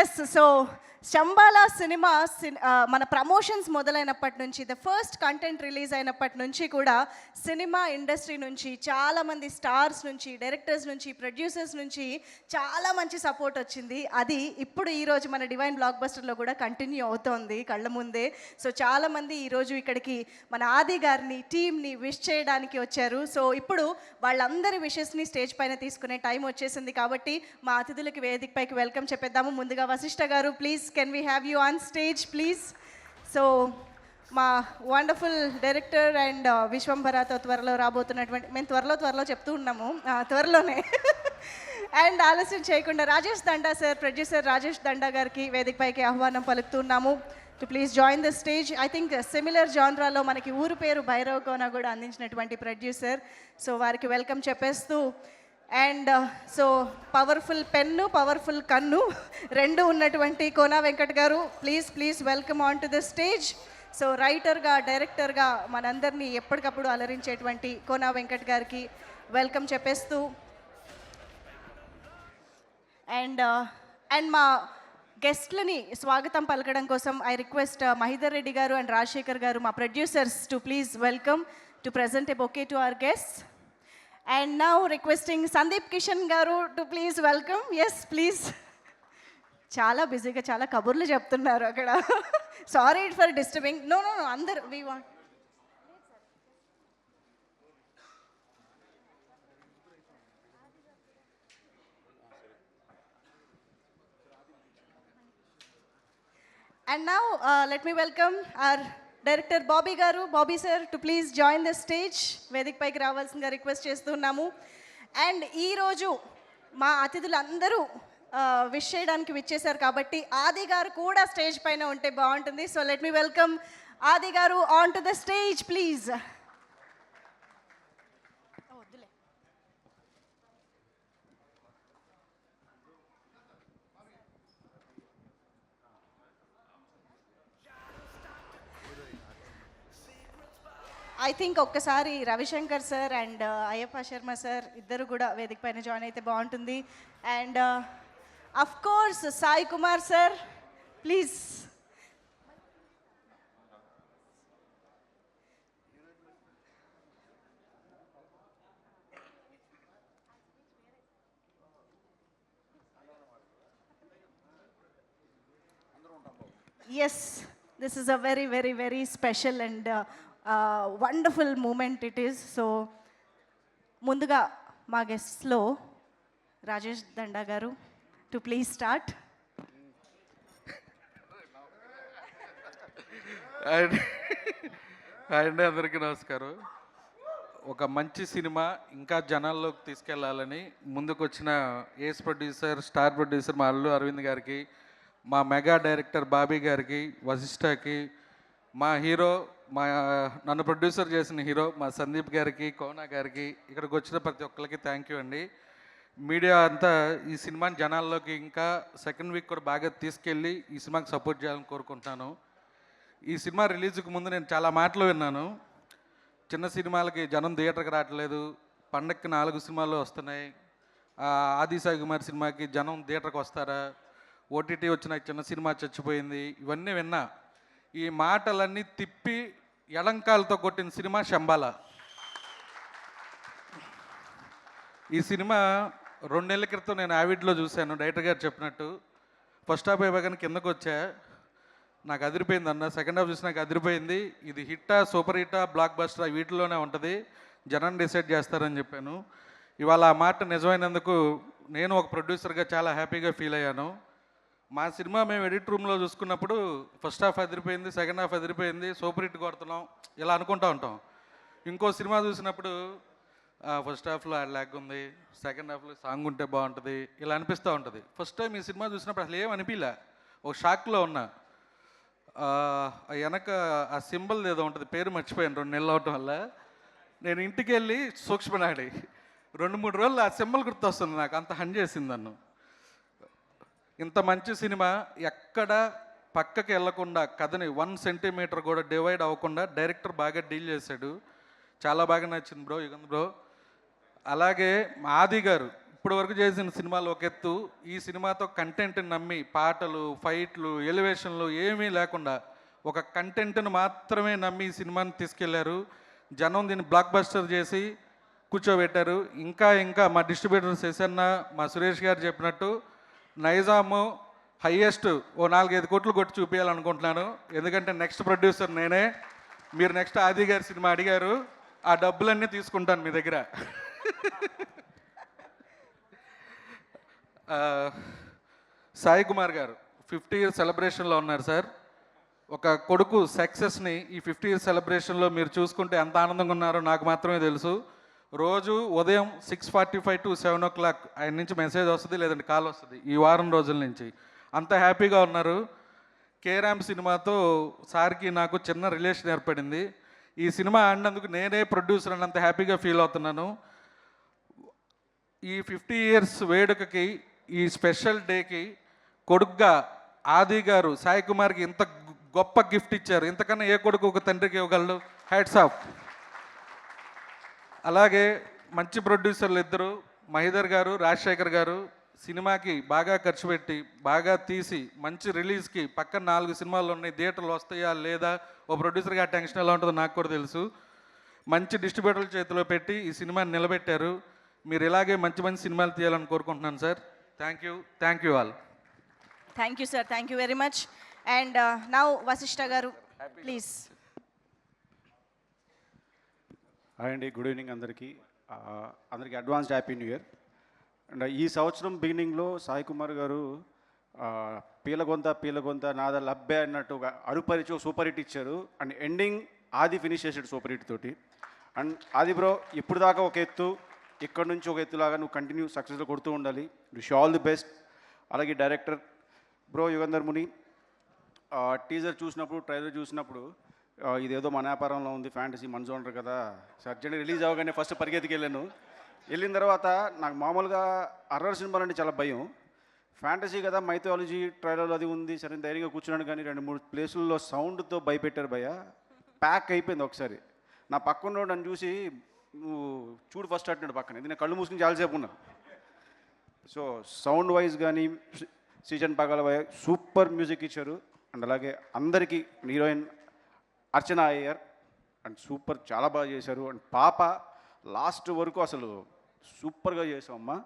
Yes. So Shambhala cinema మన promotions మొదలైనప్పటి నుంచి the first content release అయినప్పటి నుంచి కూడా సినిమా ఇండస్ట్రీ నుంచి చాలామంది స్టార్స్ నుంచి డైరెక్టర్స్ నుంచి ప్రొడ్యూసర్స్ నుంచి చాలా మంచి సపోర్ట్ వచ్చింది. అది ఇప్పుడు ఈరోజు మన డివైన్ బ్లాక్ బస్టర్లో కూడా కంటిన్యూ అవుతోంది కళ్ళ ముందే. సో చాలామంది ఈరోజు ఇక్కడికి మన ఆది గారిని టీమ్ని విష్ చేయడానికి వచ్చారు. సో ఇప్పుడు వాళ్ళందరి విషెస్ని స్టేజ్ పైన తీసుకునే టైం వచ్చేసింది కాబట్టి మా అతిథులకి వేదిక పైకి వెల్కమ్ చెప్పేద్దాము. ముందుగా Vashishtha garu, please can we have you on stage please. So మా వండర్ఫుల్ డైరెక్టర్ అండ్ విశ్వంభరతో త్వరలో రాబోతున్నటువంటి, మేము త్వరలో చెప్తూ ఉన్నాము, త్వరలోనే. అండ్ ఆలస్యం చేయకుండా రాజేష్ దండా సార్, ప్రొడ్యూసర్ రాజేష్ దండా గారికి వేదిక పైకి ఆహ్వానం పలుకుతున్నాము to please join the stage. I think similar జాన్రాలో మనకి ఊరు పేరు భైరవ్ కోన కూడా అందించినటువంటి ప్రొడ్యూసర్. సో వారికి వెల్కమ్ చెప్పేస్తూ, and so powerful pen powerful కన్ను రెండు ఉన్నటువంటి కోనా వెంకట్ గారు, please welcome on to the stage. So రైటర్గా డైరెక్టర్గా మనందరినీ ఎప్పటికప్పుడు అలరించేటువంటి కోనా వెంకట్ గారికి వెల్కమ్ చెప్పేస్తూ, అండ్ మా గెస్ట్లని స్వాగతం పలకడం కోసం ఐ రిక్వెస్ట్ మహిదర్ రెడ్డి గారు అండ్ రాజశేఖర్ గారు, మా producers, to please welcome to present a bouquet to our guests. And now requesting Sandeep Kishan గారు to please welcome. Yes please. చాలా బిజీగా చాలా కబుర్లు చెప్తున్నారు అక్కడ. Sorry for disturbing. నో అందరు we want. And now let me welcome our director Bobby garu, Bobby sir, to please join the stage. వేదిక పైకి రావాల్సిందిగా రిక్వెస్ట్ చేస్తున్నాము. అండ్ ఈరోజు మా అతిథులందరూ విష్ చేయడానికి విచ్చేశారు కాబట్టి ఆది గారు కూడా స్టేజ్ పైన ఉంటే బాగుంటుంది. So let me welcome Aadi గారు on to the stage please. I think ఒక్కసారి Ravishankar sir and Ayyappa Sharma sir ఇద్దరు కూడా వేదిక పైన జాయిన్ అయితే బాగుంటుంది. And of course Sai Kumar sir please. Yes, this is a very special and wonderful moment it is. So ముందుగా మా గెస్ట్లో రాజేష్ దండా గారు టు ప్లీజ్ స్టార్ట్. అండి అందరికీ నమస్కారం. ఒక మంచి సినిమా ఇంకా జనాల్లోకి తీసుకెళ్లాలని ముందుకు వచ్చిన ఏస్ ప్రొడ్యూసర్, స్టార్ ప్రొడ్యూసర్ మా అల్లు అరవింద్ గారికి, మా మెగా డైరెక్టర్ బాబీ గారికి, వశిష్ఠకి, మా హీరో, నన్ను ప్రొడ్యూసర్ చేసిన హీరో మా సందీప్ గారికి, కోనా గారికి, ఇక్కడికి వచ్చిన ప్రతి ఒక్కరికి థ్యాంక్ యూ అండి. మీడియా అంతా ఈ సినిమాని జనాల్లోకి ఇంకా సెకండ్ వీక్ కూడా బాగా తీసుకెళ్ళి ఈ సినిమాకి సపోర్ట్ చేయాలని కోరుకుంటున్నాను. ఈ సినిమా రిలీజ్కి ముందు నేను చాలా మాటలు విన్నాను. చిన్న సినిమాలకి జనం థియేటర్కి రావట్లేదు, పండక్కి 4 సినిమాలు వస్తున్నాయి, ఆది సాయి కుమార్ సినిమాకి జనం థియేటర్కి వస్తారా, ఓటీటీ వచ్చిన చిన్న సినిమా చచ్చిపోయింది, ఇవన్నీ విన్నా. ఈ మాటలన్నీ తిప్పి ఎడంకాలతో కొట్టిన సినిమా శంబాలా. ఈ సినిమా 2 నెలల క్రితం నేను యావిడ్లో చూశాను. డైరెక్టర్ గారు చెప్పినట్టు ఫస్ట్ హాఫ్ అయిపోగానే కిందకు వచ్చా, నాకు అదిరిపోయింది అన్న. సెకండ్ హాఫ్ చూసి నాకు అదిరిపోయింది, ఇది హిట్టా సూపర్ హిట్టా బ్లాక్ బస్టర్ వీటిలోనే ఉంటుంది, జనం డిసైడ్ చేస్తారని చెప్పాను. ఇవాళ ఆ మాట నిజమైనందుకు నేను ఒక ప్రొడ్యూసర్గా చాలా హ్యాపీగా ఫీల్ అయ్యాను. మా సినిమా మేము ఎడిట్ రూమ్లో చూసుకున్నప్పుడు ఫస్ట్ హాఫ్ అదిరిపోయింది, సెకండ్ హాఫ్ అదిరిపోయింది, సూపర్ హిట్ కొడుతున్నాం ఇలా అనుకుంటూ ఉంటాం. ఇంకో సినిమా చూసినప్పుడు ఫస్ట్ హాఫ్లో ల్యాగ్ ఉంది, సెకండ్ హాఫ్లో సాంగ్ ఉంటే బాగుంటుంది ఇలా అనిపిస్తూ ఉంటుంది. ఫస్ట్ టైం ఈ సినిమా చూసినప్పుడు అసలు ఏం అనిపించలే, ఒక షాక్లో ఉన్నా. వెనక ఆ సింబల్ ఏదో ఉంటుంది, పేరు మర్చిపోయాను 2 నెలలు అవటం వల్ల. నేను ఇంటికి వెళ్ళి సూక్ష్మనాడి 2-3 రోజులు ఆ సింబల్ గుర్తొస్తుంది నాకు, అంత హన్ చేసింది నన్ను. ఇంత మంచి సినిమా ఎక్కడ పక్కకి వెళ్లకుండా కథని 1 సెంటీమీటర్ కూడా డివైడ్ అవ్వకుండా డైరెక్టర్ బాగా డీల్ చేశాడు. చాలా బాగా నచ్చింది బ్రో, యుగంధ్ బ్రో. అలాగే ఆది గారు ఇప్పటి వరకు చేసిన సినిమాలు ఒక ఎత్తు, ఈ సినిమాతో కంటెంట్ని నమ్మి పాటలు, ఫైట్లు, ఎలివేషన్లు ఏమీ లేకుండా ఒక కంటెంట్ని మాత్రమే నమ్మి ఈ సినిమాని తీసుకెళ్లారు. జనం దీన్ని బ్లాక్ బస్టర్ చేసి కూర్చోబెట్టారు. ఇంకా ఇంకా మా డిస్ట్రిబ్యూటర్ శశన్న, మా సురేష్ గారు చెప్పినట్టు నైజాము హయ్యెస్ట్ ఓ 4-5 కోట్లు కొట్టి చూపించాలనుకుంటున్నాను. ఎందుకంటే నెక్స్ట్ ప్రొడ్యూసర్ నేనే. మీరు నెక్స్ట్ ఆది గారి సినిమా అడిగారు, ఆ డబ్బులన్నీ తీసుకుంటాను మీ దగ్గర. సాయి కుమార్ గారు 50 ఇయర్స్ సెలబ్రేషన్లో ఉన్నారు సార్. ఒక కొడుకు సక్సెస్ని ఈ 50 ఇయర్స్ సెలబ్రేషన్లో మీరు చూసుకుంటే ఎంత ఆనందంగా ఉన్నారో నాకు మాత్రమే తెలుసు. రోజు ఉదయం 6:45 to 7 o'clock ఆయన నుంచి మెసేజ్ వస్తుంది, లేదంటే కాల్ వస్తుంది. ఈ వారం రోజుల నుంచి అంత హ్యాపీగా ఉన్నారు. కేరామ్ సినిమాతో సార్కి నాకు చిన్న రిలేషన్ ఏర్పడింది. ఈ సినిమా ఆడినందుకు నేనే ప్రొడ్యూసర్ అన్నంత హ్యాపీగా ఫీల్ అవుతున్నాను. ఈ 50 ఇయర్స్ వేడుకకి, ఈ స్పెషల్ డేకి కొడుగ్గా ఆది గారు సాయి కుమార్కి ఇంత గొప్ప గిఫ్ట్ ఇచ్చారు. ఇంతకన్నా ఏ కొడుకు ఒక తండ్రికి ఇవ్వగలడు? Hats off. అలాగే మంచి ప్రొడ్యూసర్లు ఇద్దరు, మహిదర్ గారు, రాజశేఖర్ గారు, సినిమాకి బాగా ఖర్చు పెట్టి బాగా తీసి మంచి రిలీజ్కి పక్కన 4 సినిమాలు ఉన్నాయి, థియేటర్లు వస్తాయా లేదా, ఓ ప్రొడ్యూసర్గా టెన్షన్ ఎలా ఉంటుందో నాకు కూడా తెలుసు. మంచి డిస్ట్రిబ్యూటర్ల చేతిలో పెట్టి ఈ సినిమాని నిలబెట్టారు. మీరు ఇలాగే మంచి మంచి సినిమాలు తీయాలని కోరుకుంటున్నాను sir. Thank you all. Thank you sir, thank you very much. And now Vasishtha garu please. Hi అండి, గుడ్ ఈవినింగ్ అందరికీ. Advanced happy new year. And ఈ సంవత్సరం బిగినింగ్లో సాయి కుమార్ గారు పీలగొంత నాద లబ్బే అన్నట్టుగా అరుపరిచి సూపర్ హిట్ ఇచ్చారు. అండ్ ఎండింగ్ ఆది ఫినిష్ చేసాడు సూపర్ హిట్ తోటి. అండ్ ఆది బ్రో ఇప్పుడు దాకా ఒక ఎత్తు, ఇక్కడ నుంచి ఒక ఎత్తులాగా నువ్వు కంటిన్యూ సక్సెస్లో కొడుతూ ఉండాలి. Wish all the best. అలాగే డైరెక్టర్ బ్రో యుగంధర్ ముని, టీజర్ చూసినప్పుడు, ట్రైలర్ చూసినప్పుడు ఇదేదో మన వ్యాపారంలో ఉంది, ఫ్యాంటసీ మన జోనర్ కదా, సర్జరీ రిలీజ్ అవ్వగానే ఫస్ట్ పరిగెత్తికి వెళ్ళాను. వెళ్ళిన తర్వాత నాకు మామూలుగా హర్రర్ సినిమాలు అంటే చాలా భయం. ఫ్యాంటసీ కదా, మైథాలజీ ట్రైలర్ అది ఉంది, సరే ధైర్యంగా కూర్చున్నాను. కానీ 2-3 ప్లేసుల్లో సౌండ్తో భయపెట్టారు భయ్య. ప్యాక్ అయిపోయింది ఒకసారి. నా పక్కన నన్ను చూసి నువ్వు చూడు ఫస్ట్ అంటున్నాడు పక్కన. ఇది నేను కళ్ళు మూసుకుని చాలాసేపు ఉన్నాను. సో సౌండ్ వైజ్ కానీ సీజన్ పగల సూపర్ మ్యూజిక్ ఇచ్చారు. అండ్ అలాగే అందరికీ heroine Archana Iyer and super, చాలా బాగా చేశారు. అండ్ పాప లాస్ట్ వరకు అసలు సూపర్గా చేసామమ్మా.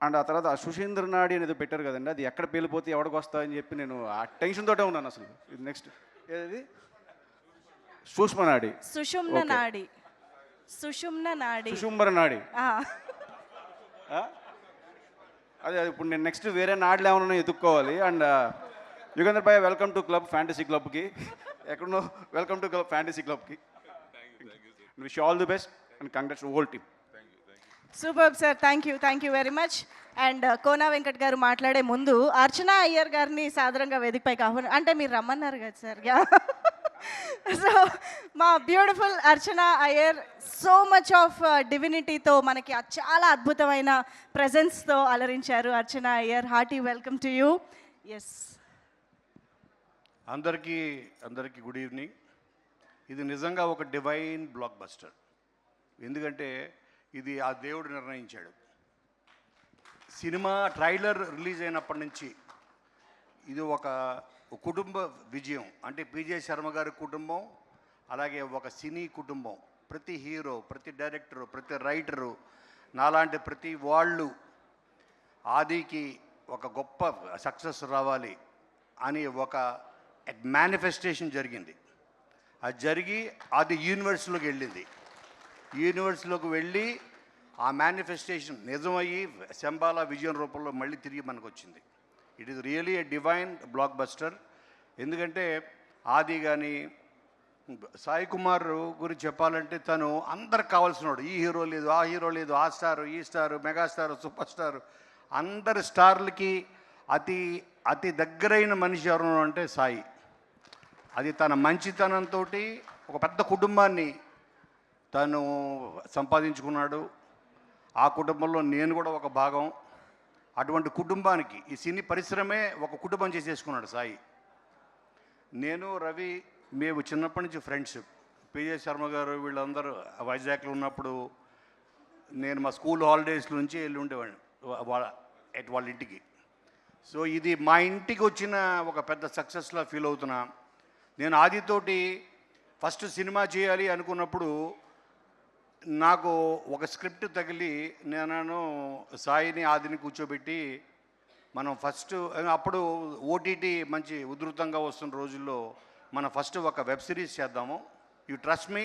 అండ్ ఆ తర్వాత సుషేంద్ర నాడి అనేది పెట్టారు కదండి, అది ఎక్కడ పేలిపోతే ఎవడికి వస్తాయని చెప్పి నేను ఆ టెన్షన్ తోటే ఉన్నాను అసలు. ఇది నెక్స్ట్ ఏది సుష్మ నాడి, సుషుంబర నాడి. అదే ఇప్పుడు నేను నెక్స్ట్ వేరే నాడులు ఏమన్నా ఎదుక్కోవాలి. And Yugandhar bhai, welcome to club fantasy క్లబ్కి. ఎక్కడున్నో వెల్కమ్ టు క్లబ్ ఫ్యాంటసీ క్లబ్కి. Wish all the best and congrats whole team. Super sir, thank you very much. And Kona Venkat garu మాట్లాడే ముందు అర్చన అయ్యర్ గారిని సాధారణంగా వేదికపైకి ఆహ్వానం, అంటే మీరు రమ్మన్నారు కదా సార్. సో మా beautiful Archana Iyer so much of డివినిటీతో మనకి చాలా అద్భుతమైన ప్రెజెన్స్తో అలరించారు. Archana Iyer, hearty welcome to you. Yes, అందరికీ గుడ్ ఈవినింగ్. ఇది నిజంగా ఒక డివైన్ బ్లాక్ బస్టర్. ఎందుకంటే ఇది ఆ దేవుడు నిర్ణయించాడు. సినిమా ట్రైలర్ రిలీజ్ అయినప్పటి నుంచి ఇది ఒక కుటుంబ విజయం. అంటే పిజే శర్మ గారి కుటుంబం, అలాగే ఒక సినీ కుటుంబం. ప్రతి హీరో, ప్రతి డైరెక్టరు, ప్రతి రైటరు, నాలాంటి ప్రతి వాళ్ళు ఆదికి ఒక గొప్ప సక్సెస్ రావాలి అని ఒక మేనిఫెస్టేషన్ జరిగింది. అది జరిగి అది యూనివర్స్లోకి వెళ్ళింది. యూనివర్స్లోకి వెళ్ళి ఆ మేనిఫెస్టేషన్ నిజమయ్యి శంబాలా విజయం రూపంలో మళ్ళీ తిరిగి మనకు వచ్చింది. It is really A divine block buster. ఎందుకంటే ఆది కానీ సాయి కుమార్ గురించి చెప్పాలంటే తను అందరికి కావాల్సినాడు. ఈ హీరో లేదు, ఆ హీరో లేదు, ఆ స్టారు, ఈ స్టారు, మెగాస్టారు, సూపర్ స్టారు, అందరి స్టార్లకి అతి అతి దగ్గరైన మనిషి ఎవరు అంటే సాయి. అది తన మంచితనంతో ఒక పెద్ద కుటుంబాన్ని తను సంపాదించుకున్నాడు. ఆ కుటుంబంలో నేను కూడా ఒక భాగం. అటువంటి కుటుంబానికి ఈ సినీ పరిశ్రమే ఒక కుటుంబం చేసేసుకున్నాడు సాయి. నేను రవి మేము చిన్నప్పటి నుంచి ఫ్రెండ్షిప్. పిజే శర్మ గారు వీళ్ళందరూ వైజాగ్లో ఉన్నప్పుడు నేను మా స్కూల్ హాలిడేస్ నుంచి వెళ్ళి ఉండేవాడిని. వాళ్ళ వాళ్ళ ఇంటికి. సో ఇది మా ఇంటికి వచ్చిన ఒక పెద్ద సక్సెస్లా ఫీల్ అవుతున్నా. నేను ఆదితోటి ఫస్ట్ సినిమా చేయాలి అనుకున్నప్పుడు నాకు ఒక స్క్రిప్ట్ తగిలి నేను సాయిని ఆదిని కూర్చోబెట్టి మనం ఫస్ట్ అప్పుడు ఓటీటీ మంచి ఉధృతంగా వస్తున్న రోజుల్లో మనం ఫస్ట్ ఒక వెబ్ సిరీస్ చేద్దాము, you trust me,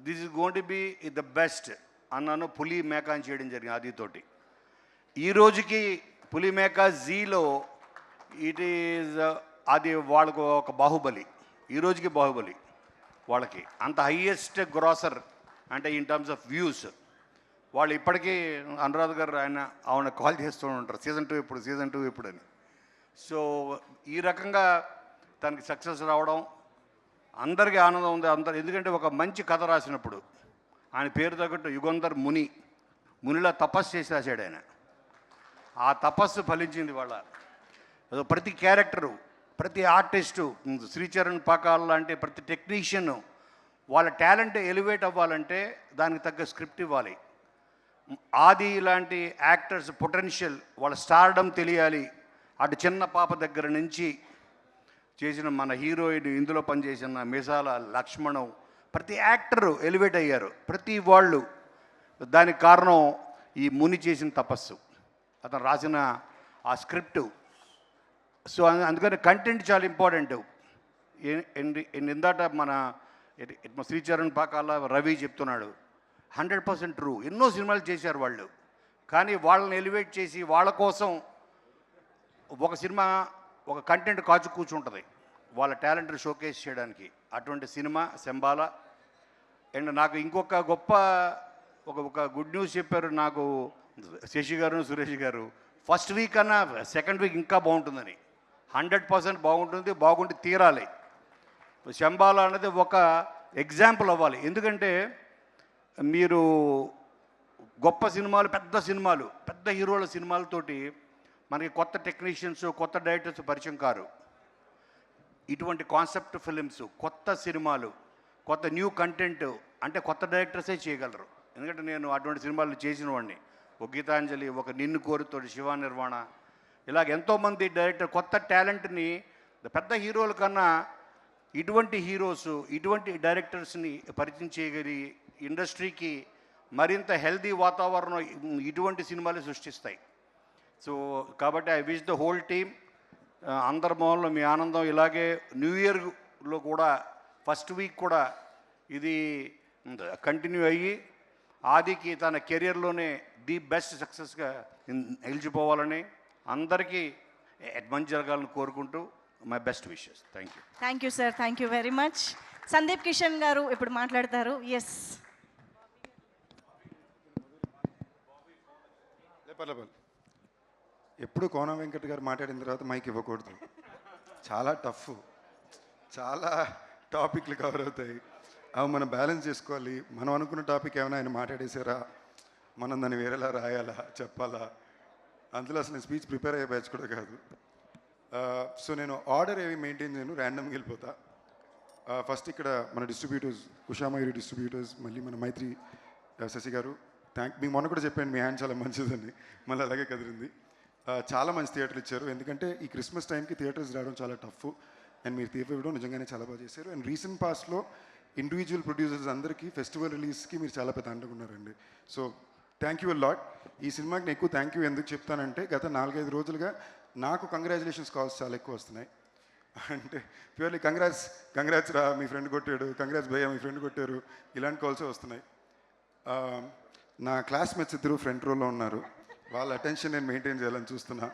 this is going to be the best అన్నాను. పులి మేక అని చేయడం జరిగింది ఆదితోటి. ఈ రోజుకి పులి మేక జీలో ఇట్ ఈజ్ అది వాళ్ళకు ఒక బాహుబలి, ఈ రోజుకి బాహుబలి వాళ్ళకి అంత హయ్యెస్ట్ గ్రాసర్ అంటే ఇన్ టర్మ్స్ ఆఫ్ వ్యూస్. వాళ్ళు ఇప్పటికీ అనురాధ్ గారు ఆవిడ కాల్ చేస్తూ ఉంటారు, సీజన్ 2 ఎప్పుడు అని. సో ఈ రకంగా తనకి సక్సెస్ రావడం అందరికీ ఆనందం ఉంది. ఎందుకంటే ఒక మంచి కథ రాసినప్పుడు ఆయన పేరు తగ్గట్టు యుగంధర్ మునిలా తపస్సు చేసి రాశాడు ఆయన. ఆ తపస్సు ఫలించింది వాళ్ళ. ప్రతి క్యారెక్టరు, ప్రతి ఆర్టిస్టు, శ్రీచరణ్ పాకాల్ లాంటి ప్రతి టెక్నీషియన్ వాళ్ళ టాలెంట్ ఎలివేట్ అవ్వాలంటే దానికి తగ్గ స్క్రిప్ట్ ఇవ్వాలి. ఆది లాంటి యాక్టర్స్ పొటెన్షియల్, వాళ్ళ స్టార్డమ్ తెలియాలి. అటు చిన్న పాప దగ్గర నుంచి చేసిన మన హీరోయిన్, ఇందులో పనిచేసిన మిసాల లక్ష్మణం, ప్రతి యాక్టరు ఎలివేట్ అయ్యారు, ప్రతి వాళ్ళు. దానికి కారణం ఈ ముని చేసిన తపస్సు, అతను రాసిన ఆ స్క్రిప్టు. సో అందుకని కంటెంట్ చాలా ఇంపార్టెంట్. ఇందాట మన శ్రీచరణ్ పాకాల రవి చెప్తున్నాడు, 100% ట్రూ. ఎన్నో సినిమాలు చేశారు వాళ్ళు, కానీ వాళ్ళని ఎలివేట్ చేసి వాళ్ళ కోసం ఒక సినిమా ఒక కంటెంట్ కాచు కూర్చుంటుంది వాళ్ళ టాలెంట్ని షోకేస్ చేయడానికి. అటువంటి సినిమా శంబాల. అండ్ నాకు ఇంకొక గొప్ప ఒక గుడ్ న్యూస్ చెప్పారు నాకు శశి గారు, సురేష్ గారు. ఫస్ట్ వీక్ కన్నా సెకండ్ వీక్ ఇంకా బాగుంటుందని. 100% బాగుంటుంది, బాగుండి తీరాలి. శంబాల అనేది ఒక ఎగ్జాంపుల్ అవ్వాలి. ఎందుకంటే మీరు గొప్ప సినిమాలు, పెద్ద హీరోల సినిమాలతోటి మనకి కొత్త టెక్నీషియన్స్, కొత్త డైరెక్టర్స్ పరిచయం కారు. ఇటువంటి కాన్సెప్ట్ ఫిలిమ్స్, కొత్త సినిమాలు, కొత్త న్యూ కంటెంట్ అంటే కొత్త డైరెక్టర్సే చేయగలరు. ఎందుకంటే నేను అటువంటి సినిమాలు చేసిన వాడిని. ఒక గీతాంజలి, ఒక నిన్ను కోరుతోటి, శివ నిర్వాణ, ఇలాగ ఎంతోమంది డైరెక్టర్ కొత్త టాలెంట్ని పెద్ద హీరోల కన్నా ఇటువంటి హీరోస్, ఇటువంటి డైరెక్టర్స్ని పరిచయం చేయగలి ఇండస్ట్రీకి మరింత హెల్దీ వాతావరణం ఇటువంటి సినిమాలే సృష్టిస్తాయి. సో కాబట్టి I wish the whole team, అందరి మొహంలో మీ ఆనందం ఇలాగే న్యూ ఇయర్లో కూడా ఫస్ట్ వీక్ కూడా ఇది కంటిన్యూ అయ్యి ఆదికి తన కెరియర్లోనే ది బెస్ట్ సక్సెస్గా నిలిచిపోవాలని అందరికీ మంచి జరగాలని కోరుకుంటూ my best wishes. Thank you sir, thank you very much. Sandeep Kishan గారు ఇప్పుడు మాట్లాడతారు. ఎస్, ఎప్పుడు కోన వెంకట్ గారు మాట్లాడిన తర్వాత మైక్ ఇవ్వకూడదు. చాలా టఫ్, చాలా టాపిక్లు కవర్ అవుతాయి, అవి మనం బ్యాలెన్స్ చేసుకోవాలి. మనం అనుకున్న టాపిక్ ఏమైనా ఆయన మాట్లాడేసారా, మనం దాన్ని వేరేలా రాయాలా, చెప్పాలా, అందులో అసలు నేను స్పీచ్ ప్రిపేర్ అయ్యే బ్యాచ్ కూడా కాదు. సో నేను ఆర్డర్ ఏవి మెయింటైన్ చేయను, ర్యాండమ్గా వెళ్ళిపోతా. ఫస్ట్ ఇక్కడ మన డిస్ట్రిబ్యూటర్స్, ఉషామయూరి డిస్ట్రిబ్యూటర్స్, మళ్ళీ మన మైత్రి శశి గారు, మీకు మొన్న కూడా చెప్పాను మీ హ్యాండ్ చాలా మంచిదని, మళ్ళీ అలాగే కదిరింది. చాలా మంచి థియేటర్లు ఇచ్చారు. ఎందుకంటే ఈ క్రిస్మస్ టైంకి థియేటర్స్ రావడం చాలా టఫ్, అండ్ మీరు థియేటర్ ఇవ్వడం నిజంగానే చాలా బాగా చేశారు. అండ్ రీసెంట్ పాస్ట్లో ఇండివిజువల్ ప్రొడ్యూసర్స్ అందరికీ ఫెస్టివల్ రిలీజ్కి మీరు చాలా పెద్ద అంటున్నారండి. So thank you lot. ఈ సినిమాకి నేను ఎక్కువ థ్యాంక్ యూ ఎందుకు చెప్తానంటే, గత 4-5 రోజులుగా నాకు కంగ్రాచులేషన్స్ కాల్స్ చాలా ఎక్కువ వస్తున్నాయి. అంటే ప్యూర్లీ కంగ్రాట్స్ రా, మీ ఫ్రెండ్ కొట్టాడు, కంగ్రాట్స్ భయ్యా, మీ ఫ్రెండ్ కొట్టారు, ఇలాంటి కాల్సే వస్తున్నాయి. నా క్లాస్మేట్స్ ఇద్దరు ఫ్రంట్ రోలో ఉన్నారు, వాళ్ళ అటెన్షన్ నేను మెయింటైన్ చేయాలని చూస్తున్నా.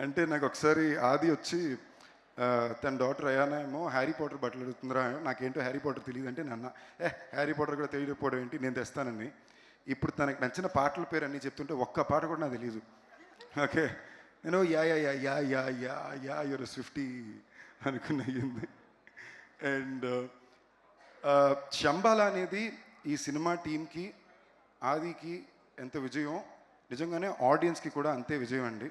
అంటే నాకు ఒకసారి ఆది వచ్చి తన డాటర్ అయానా ఏమో హ్యారీ పాటర్ బట్టలు అడుగుతుందిరా, నాకేంటో హ్యారీ పాటర్ తెలియదు అంటే, నాన్న హ్యారీ పాటర్ కూడా తెలియకపోవడం ఏంటి, నేను తెస్తానని. ఇప్పుడు తనకు నచ్చిన పాటల పేరు అన్నీ చెప్తుంటే ఒక్క పాట కూడా నాకు తెలియదు. ఓకే, నేను ya ya ya ya ya ya ya your Swiftie అనుకుని అయ్యింది. అండ్ శంబాల అనేది ఈ సినిమా టీంకి, ఆదికి ఎంత విజయం, నిజంగానే ఆడియన్స్కి కూడా అంతే విజయం అండి.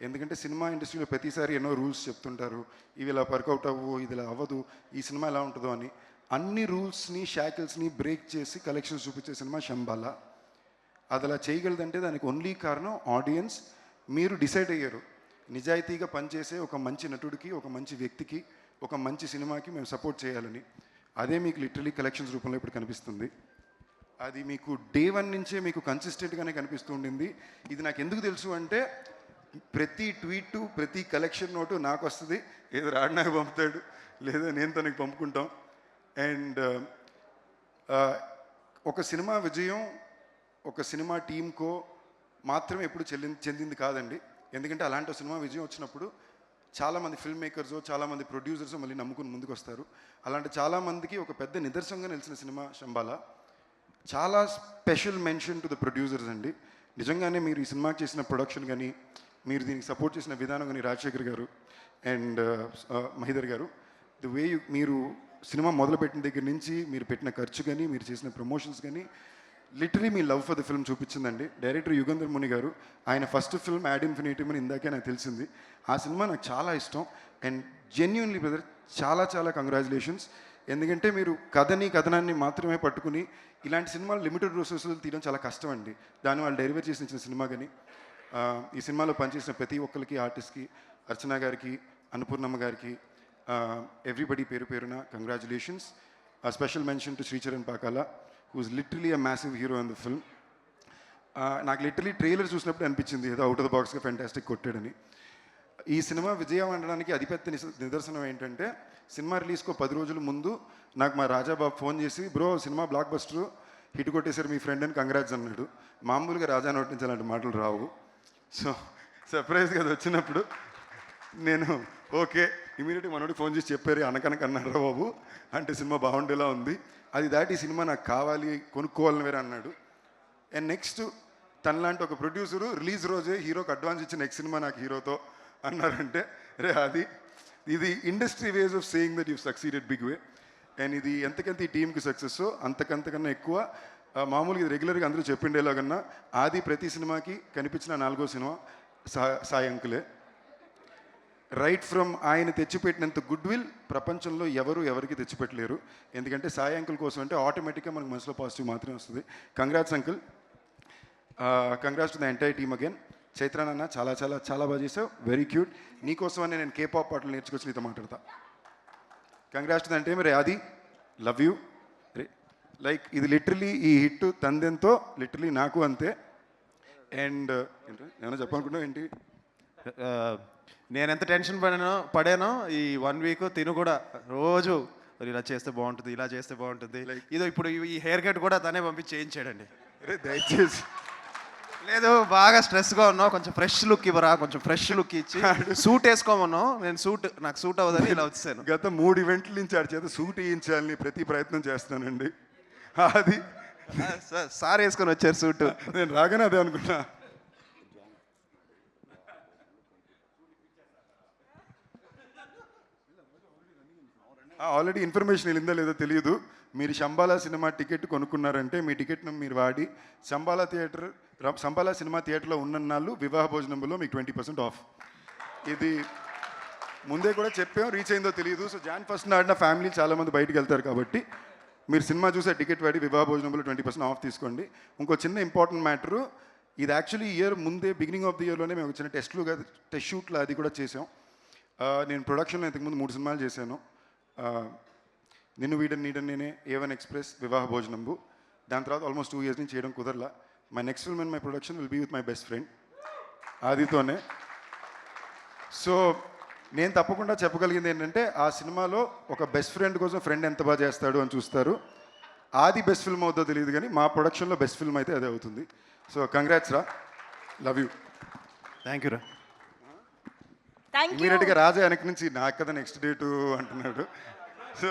ఎందుకంటే సినిమా ఇండస్ట్రీలో ప్రతిసారి ఎన్నో రూల్స్ చెప్తుంటారు, ఇవి ఇలా వర్కౌట్ అవ్వు, ఇది ఇలా అవ్వదు, ఈ సినిమా ఎలా ఉంటుందో అని. అన్ని రూల్స్ని, షాకిల్స్ని బ్రేక్ చేసి కలెక్షన్స్ చూపించే సినిమా శంబాల. అది అలా చేయగలదంటే దానికి ఓన్లీ కారణం ఆడియన్స్. మీరు డిసైడ్ అయ్యారు నిజాయితీగా పనిచేసే ఒక మంచి నటుడికి, ఒక మంచి వ్యక్తికి, ఒక మంచి సినిమాకి మేము సపోర్ట్ చేయాలని. అదే మీకు లిటరలీ కలెక్షన్స్ రూపంలో ఇప్పుడు కనిపిస్తుంది. అది మీకు డే 1 నుంచే మీకు కన్సిస్టెంట్గానే కనిపిస్తూ ఉండింది. ఇది నాకు ఎందుకు తెలుసు అంటే ప్రతి ట్వీటు, ప్రతి కలెక్షన్ నోటు నాకు వస్తుంది. ఏదో రాడు నాకు పంపుతాడు, లేదా నేను తనకి పంపుకుంటాం. అండ్ ఒక సినిమా విజయం ఒక సినిమా టీంకో మాత్రమే ఎప్పుడు చెందింది కాదండి. ఎందుకంటే అలాంటి ఒక సినిమా విజయం వచ్చినప్పుడు చాలామంది ఫిల్మ్ మేకర్స్, చాలామంది ప్రొడ్యూసర్స్ మళ్ళీ నమ్ముకుని ముందుకు వస్తారు. అలాంటి చాలామందికి ఒక పెద్ద నిదర్శనంగా నిలిచిన సినిమా శంబాల. చాలా special mention to the producers అండి. నిజంగానే మీరు ఈ సినిమాకి చేసిన ప్రొడక్షన్ కానీ, మీరు దీనికి సపోర్ట్ చేసిన విధానం కానీ, రాజశేఖర్ గారు అండ్ మహిదర్ గారు, ది వే మీరు సినిమా మొదలుపెట్టిన దగ్గర నుంచి మీరు పెట్టిన ఖర్చు కానీ, మీరు చేసిన ప్రమోషన్స్ కానీ లిటరలీ మీ లవ్ ఫర్ ద ఫిల్మ్ చూపించిందండి. డైరెక్టర్ యుగంధర్ ముని గారు, ఆయన ఫస్ట్ ఫిల్మ్ యాడ్ ఇన్ఫినిటీమ్ అని ఇందాకే నాకు తెలిసింది. ఆ సినిమా నాకు చాలా ఇష్టం. అండ్ జెన్యున్లీ బ్రదర్ చాలా చాలా కంగ్రాచులేషన్స్. ఎందుకంటే మీరు కథనాన్ని మాత్రమే పట్టుకుని ఇలాంటి సినిమాలు లిమిటెడ్ రిసోర్సెస్ తీయడం చాలా కష్టం అండి. దాన్ని వాళ్ళు డెలివర్ చేసిన సినిమా కానీ ఈ సినిమాలో పనిచేసిన ప్రతి ఒక్కరికి, ఆర్టిస్ట్కి, అర్చన గారికి, అన్నపూర్ణమ్మ గారికి, ఎవ్రీబడి పేరు పేరున congratulations. Special mention to Sricharan Pakala, who's literally a massive hero in the film. నాకు లిటరలీ ట్రైలర్ చూసినప్పుడు అనిపించింది ఏదో అవుట్ ఆఫ్ ద బాక్స్గా ఫ్యాంటాస్టిక్ కొట్టాడని. ఈ సినిమా విజయం అనడానికి అతిపెద్ద నిదర్శనం ఏంటంటే సినిమా రిలీజ్కో 10 రోజుల ముందు నాకు మా రాజాబాబు ఫోన్ చేసి, bro cinema block buster hit కొట్టేశారు మీ ఫ్రెండ్ అని కంగ్రాట్స్ అన్నాడు. మామూలుగా రాజా నోటి నుంచి అలాంటి మాటలు రావు. సో సర్ప్రైజ్గా అది వచ్చినప్పుడు నేను ఓకే ఇమీడియట్గా మనోడికి ఫోన్ చేసి చెప్పారు, అనకనక అన్నారా బాబు అంటే సినిమా బాగుండేలా ఉంది, అది దాటి ఈ సినిమా నాకు కావాలి, కొనుక్కోవాలని వేరే అన్నాడు. అండ్ నెక్స్ట్ తనలాంటి ఒక ప్రొడ్యూసరు రిలీజ్ రోజే హీరోకి అడ్వాన్స్ ఇచ్చిన నెక్స్ట్ సినిమా నాకు హీరోతో అన్నారంటే ఇది industry ways of saying that you succeeded big way. And ఇది ఎంతకంత ఈ టీంకి సక్సెస్ అంతకంతకన్నా ఎక్కువ మామూలుగా ఇది రెగ్యులర్గా అందరూ చెప్పిండేలాగన్నా ఆది ప్రతి సినిమాకి కనిపించిన 4వ సినిమా సాయి అంకులే. రైట్ ఫ్రమ్ ఆయన తెచ్చిపెట్టినంత గుడ్ విల్ ప్రపంచంలో ఎవరికి తెచ్చిపెట్టలేరు. ఎందుకంటే సాయి అంకుల్ కోసం అంటే ఆటోమేటిక్గా మనకు మనసులో పాజిటివ్ మాత్రమే వస్తుంది. Congrats uncle, congrats to the entire team again. Chaitra నాన్న చాలా చాలా చాలా బాగా చేసావు, వెరీ క్యూట్. నీకోసమని నేను కేపాప్ పాటలు నేర్చుకొచ్చి నీతో మాట్లాడతా. కంగ్రాట్స్ టు ద అంటే మరి ఆది, లవ్ యూ. లైక్ ఇది లిటరలీ ఈ హిట్ తందెంతో లిటరలీ నాకు అంతే. అండ్ ఏమైనా చెప్పాలనుకుంటున్నావు ఏంటి? నేను ఎంత టెన్షన్ పడానో ఈ 1 వీక్ తిను కూడా రోజు ఇలా చేస్తే బాగుంటుంది, ఇలా చేస్తే బాగుంటుంది. ఇదో ఇప్పుడు ఈ హెయిర్ కట్ కూడా తనే పంపించి చేయించాడండి. దయచేసి లేదు బాగా స్ట్రెస్గా ఉన్నావు, కొంచెం ఫ్రెష్ లుక్ ఇవ్వరా, కొంచెం ఫ్రెష్ లుక్ ఇచ్చి సూట్ వేసుకోమన్నావు. నేను నాకు సూట్ అవ్వదని ఇలా వచ్చాను. గత 3 ఈవెంట్ల నుంచి ఆడి చేత సూట్ వేయించాలని ప్రతి ప్రయత్నం చేస్తున్నానండి. అది సార్ వేసుకొని వచ్చారు సూట్. నేను రాగానే అదే అనుకున్నా. ఆల్రెడీ ఇన్ఫర్మేషన్ వెళ్ళిందో లేదో తెలియదు. మీరు శంబాలా సినిమా టికెట్ కొనుక్కున్నారంటే మీ టికెట్ను మీరు వాడి శంబాలా సినిమా థియేటర్లో ఉన్నన్నాళ్ళు వివాహ భోజనంలో మీకు 20% ఆఫ్. ఇది ముందే కూడా చెప్పాం, రీచ్ అయిందో తెలియదు. సో Jan 1 నాడిన ఫ్యామిలీ చాలామంది బయటికి వెళ్తారు కాబట్టి మీరు సినిమా చూసే టికెట్ వాడి వివాహ భోజనంలో 20% ఆఫ్ తీసుకోండి. ఇంకో చిన్న ఇంపార్టెంట్ మ్యాటరు, ఇది యాక్చువల్లీ ఇయర్ ముందే బిగినింగ్ ఆఫ్ ది ఇయర్లోనే మేము చిన్న టెస్ట్ షూట్లు అది కూడా చేసాం. నేను ప్రొడక్షన్లో ఇంతకుముందు 3 సినిమాలు చేశాను. నిన్ను వీడని నీడని నేనే, A1 ఎక్స్ప్రెస్, వివాహ భోజనంబు. దాని తర్వాత ఆల్మోస్ట్ 2 years నుంచి చేయడం కుదరలా. My next film and my production will be with my best friend ఆదితోనే. సో నేను తప్పకుండా చెప్పగలిగింది ఏంటంటే ఆ సినిమాలో ఒక బెస్ట్ ఫ్రెండ్ కోసం ఫ్రెండ్ ఎంత బాగా చేస్తాడు అని చూస్తారు. ఆది బెస్ట్ ఫిల్మ్ అవుతుందో తెలియదు కానీ మా ప్రొడక్షన్లో బెస్ట్ ఫిల్మ్ అయితే అదే అవుతుంది. సో కంగ్రాట్స్ రా, లవ్ యూ. థ్యాంక్ యూ రా. Thank you. ఇమీడియట్గా రాజా వెనక నుంచి నాకు కదా నెక్స్ట్ డేటు అంటున్నాడు. సో